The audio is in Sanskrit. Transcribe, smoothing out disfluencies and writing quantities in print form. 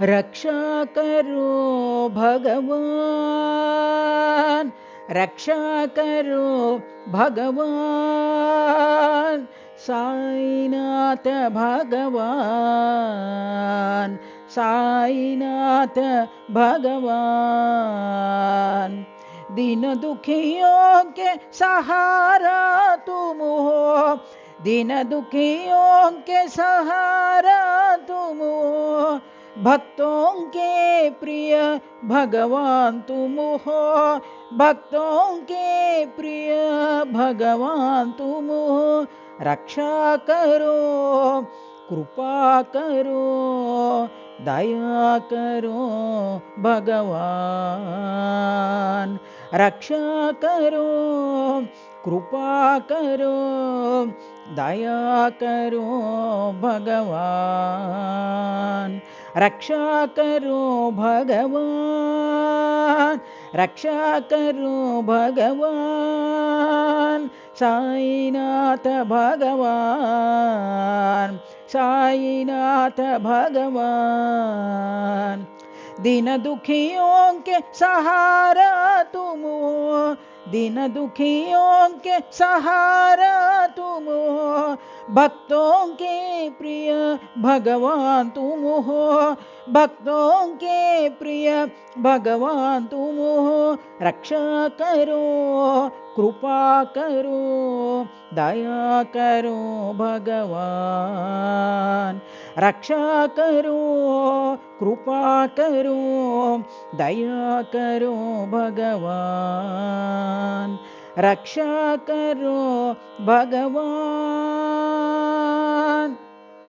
रक्षा करो भगवान, रक्षा करो भगवान, साईनाथ भगवान, साईनाथ भगवान। दीन दुखियों के सहारा तुम हो, दीन दुखियों के सहारा तुम हो, भक्तों के प्रिय भगवान तुम हो, भक्तों के प्रिय भगवान तुम हो। रक्षा करो, कृपा करो, दया करो भगवान। रक्षा करो, कृपा करो, दया करो भगवान। रक्षा करो भगवान, रक्षा करो भगवान, साईनाथ भगवान, साईनाथ भगवान। दीन दुखियों के सहारा तुम हो, दीन दुखियों के सहारा तुम हो, भक्तों के प्रिय भगवान तुम हो, भक्तों के प्रिय भगवान तुम हो। रक्षा करो, कृपा करो, दया करो भगवान। रक्षा करो, कृपा करो, दया करो भगवान। रक्षा करो भगवान।